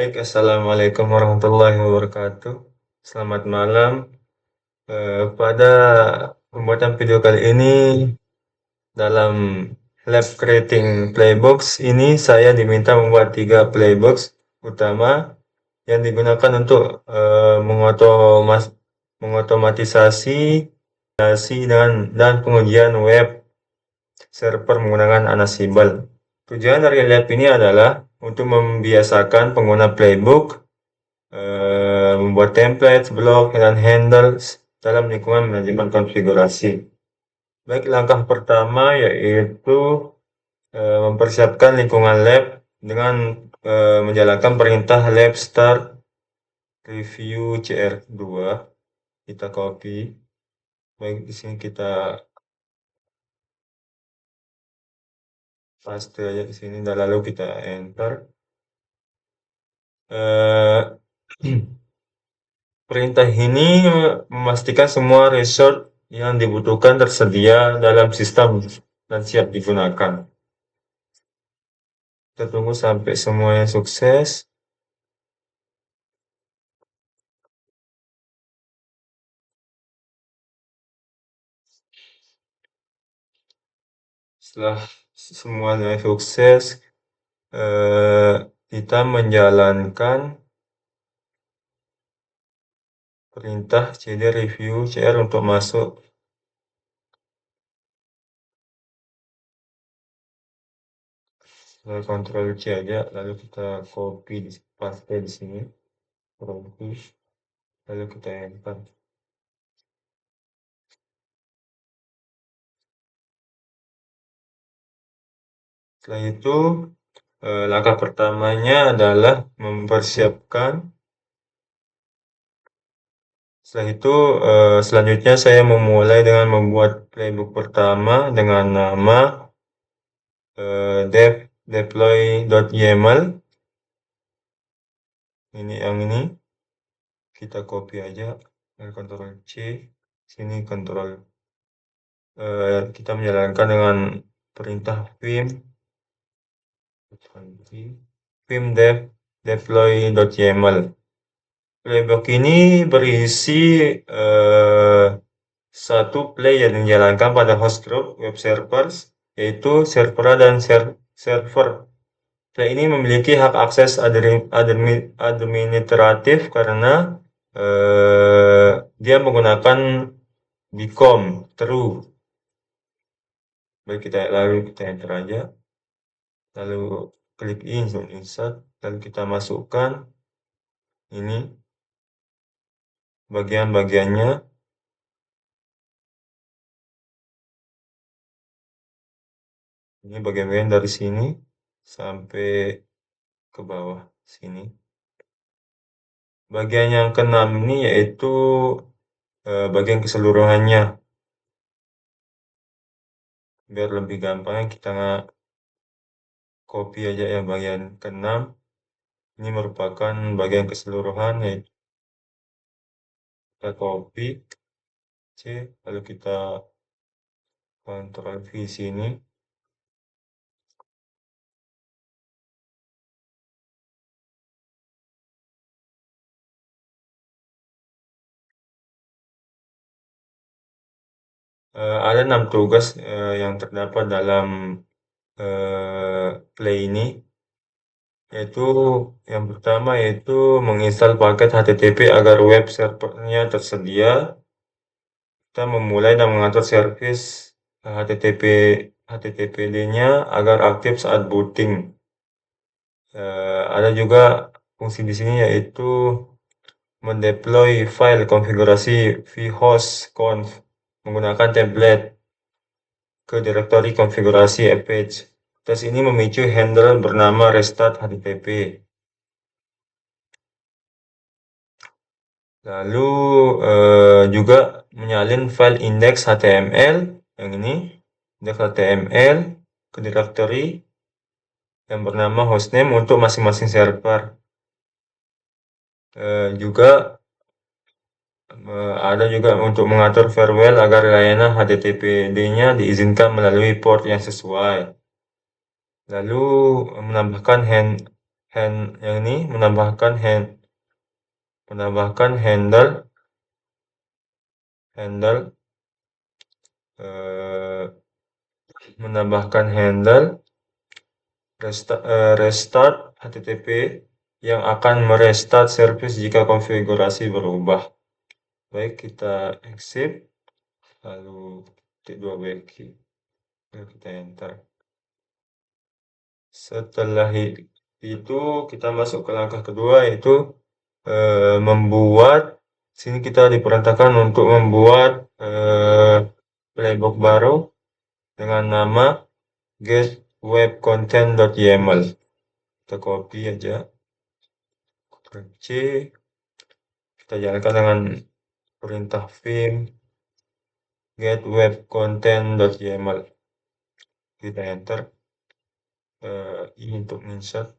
Baik, assalamualaikum warahmatullahi wabarakatuh. Selamat malam. Pada pembuatan video kali ini dalam lab creating playbox ini saya diminta membuat 3 playbox utama yang digunakan untuk mengotomatisasi dan pengujian web server menggunakan Ansible. Tujuan dari lab ini adalah untuk membiasakan pengguna playbook membuat template, blok, dan handles dalam lingkungan manajemen konfigurasi. Baik, langkah pertama yaitu mempersiapkan lingkungan lab dengan menjalankan perintah lab start review cr2. Kita copy. Baik, di sini kita paste aja di sini dan lalu kita enter. Perintah ini memastikan semua resource yang dibutuhkan tersedia dalam sistem dan siap digunakan. Kita tunggu sampai semuanya sukses. Setelah semuanya sukses, kita menjalankan perintah cd review cr untuk masuk. Ctrl C aja, lalu kita copy paste di sini, copy, lalu kita enter. Setelah itu, langkah pertamanya adalah mempersiapkan. Setelah itu, selanjutnya saya memulai dengan membuat playbook pertama dengan nama dev deploy.yaml. Ini yang ini kita copy aja, Ctrl C, sini Ctrl. Kita menjalankan dengan perintah vim dev deploy.yaml. Playbook ini berisi satu play yang dijalankan pada host group web servers, yaitu server dan server. Play ini memiliki hak akses administratif karena dia menggunakan bcom true. Baik, lalu kita enter aja, lalu klik insert, lalu kita masukkan ini bagian-bagiannya. Ini bagian-bagian dari sini sampai ke bawah sini. Bagian yang ke-6 ini yaitu bagian keseluruhannya. Biar lebih gampang kita copy aja ya bagian ke-6. Ini merupakan bagian keseluruhan, yaitu kita copy C, lalu kita Ctrl V sini. Ada 6 tugas yang terdapat dalam play ini, yaitu yang pertama yaitu menginstal paket HTTP agar web servernya tersedia. Kita memulai dan mengatur service HTTPD-nya agar aktif saat booting. Ada juga fungsi di sini yaitu mendeploy file konfigurasi vhost.conf menggunakan template ke direktori konfigurasi fh. Tes ini memicu handle bernama restart HTTP. Lalu juga menyalin file index HTML yang ini, index HTML ke direktori yang bernama hostname untuk masing-masing server. Juga ada juga untuk mengatur farewell agar layanan HTTPD-nya diizinkan melalui port yang sesuai. Lalu menambahkan yang ini menambahkan handle eh, restart HTTP yang akan merestart service jika konfigurasi berubah. Baik, kita exit, lalu titik 2 wiki, lalu kita enter. Setelah itu kita masuk ke langkah kedua, yaitu membuat. Sini kita diperintahkan untuk membuat playbook baru dengan nama getWebContent.yml. Kita copy aja, Ctrl C, kita jalankan dengan perintah vim getWebContent.yml. Kita enter. Ini untuk insert.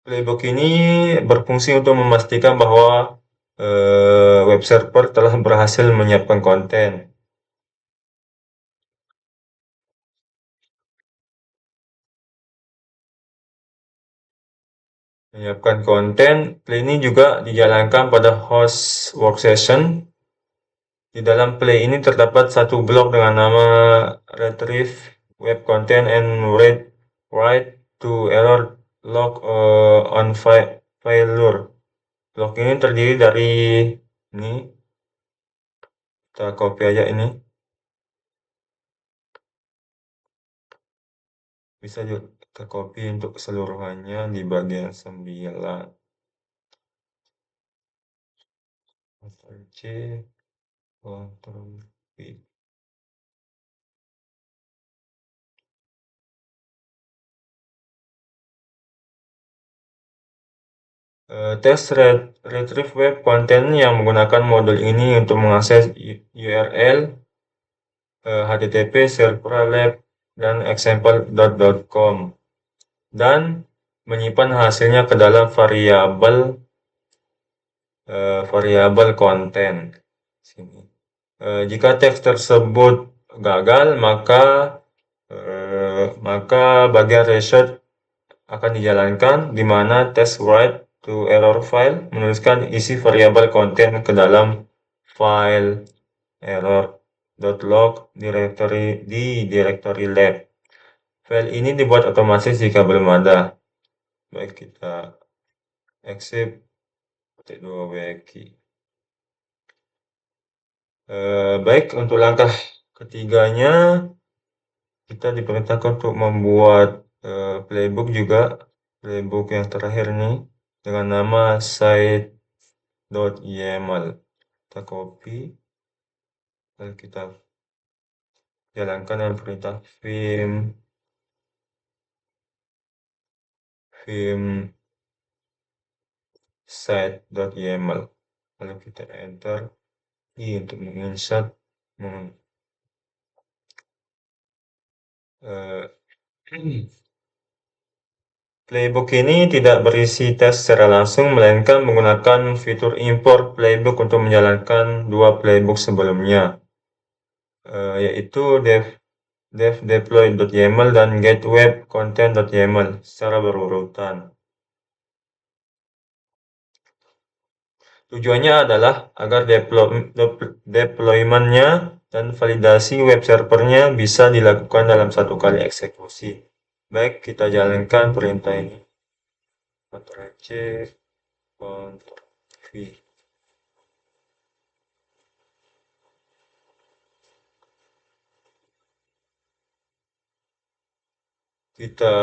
Playbook ini berfungsi untuk memastikan bahwa web server telah berhasil menyiapkan konten. Play ini juga dijalankan pada host workstation. Di dalam play ini terdapat satu blok dengan nama retrieve web content and write to error log on failure. Blok ini terdiri dari ini. Kita copy aja ini. Bisa juga kita copy untuk keseluruhannya di bagian 9. Ctrl C, Ctrl V. Test retrieve web content yang menggunakan modul ini untuk mengakses URL http serverlab dan example.com dan menyimpan hasilnya ke dalam variabel konten. Sini. Jika teks tersebut gagal, maka bagian research akan dijalankan di mana test write to error file menuliskan isi variabel konten ke dalam file error.log di directory lab. File ini dibuat otomatis jika belum ada. Baik, kita exit titik 2 wiki. Baik, untuk langkah ketiganya kita diperintahkan untuk membuat playbook juga, playbook yang terakhir ini dengan nama site.yml. Kita copy, lalu kita jalankan dengan perintah vim site.yml, lalu kita enter. Ini untuk menginsert Playbook ini tidak berisi tes secara langsung, melainkan menggunakan fitur import playbook untuk menjalankan dua playbook sebelumnya, yaitu devdeploy.yml dan getWebContent.yml secara berurutan. Tujuannya adalah agar deployment-nya dan validasi web servernya bisa dilakukan dalam satu kali eksekusi. Baik, kita jalankan perintah ini. Ctrl C, Ctrl V. Kita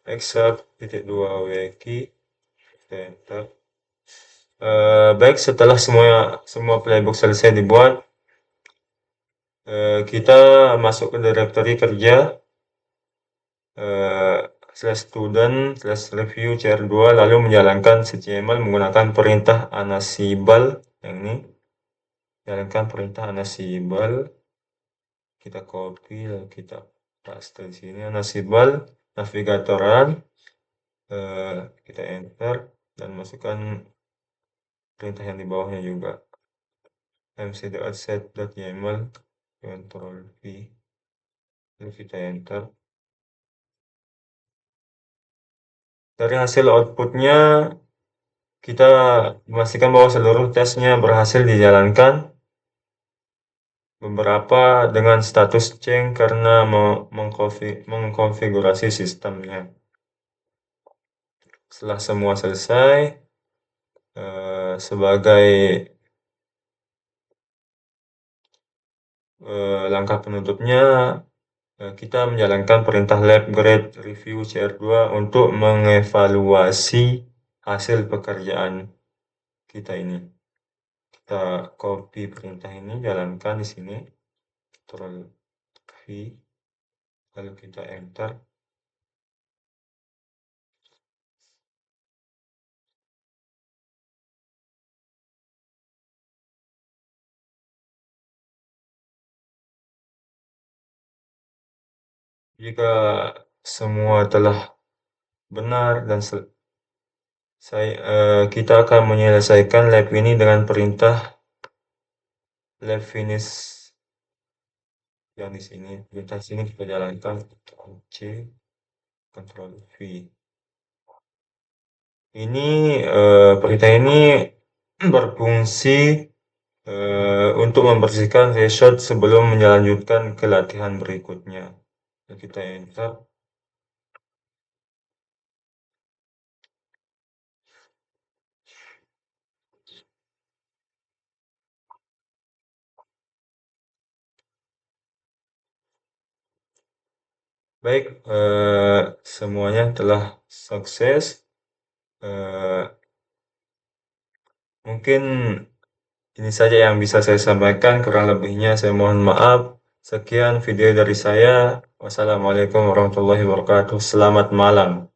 exit titik 2 wiki, kita enter. Baik, setelah semua playbook selesai dibuat, kita masuk ke directory kerja /student/review cr2, lalu menjalankan CTML menggunakan perintah ansible yang ini. Jalankan perintah ansible, kita copy lalu kita paste di sini ansible navigatoran, kita enter dan masukkan perintah yang di bawahnya juga, mcdset.yml, Ctrl V, lalu kita enter. Dari hasil outputnya, kita memastikan bahwa seluruh tesnya berhasil dijalankan, beberapa dengan status change karena mengkonfigurasi sistemnya. Setelah semua selesai, sebagai langkah penutupnya, kita menjalankan perintah lab grade review CR2 untuk mengevaluasi hasil pekerjaan kita ini. Kita copy perintah ini, jalankan di sini, Ctrl V, lalu kita enter. Jika semua telah benar dan kita akan menyelesaikan lab ini dengan perintah lab finish yang di sini. Perintah sini kita jalankan, Ctrl C, Ctrl V. Ini perintah ini berfungsi untuk membersihkan reshot sebelum melanjutkan ke latihan berikutnya. Kita enter. Baik, semuanya telah sukses. Mungkin ini saja yang bisa saya sampaikan, kurang lebihnya saya mohon maaf. Sekian video dari saya. Wassalamualaikum warahmatullahi wabarakatuh. Selamat malam.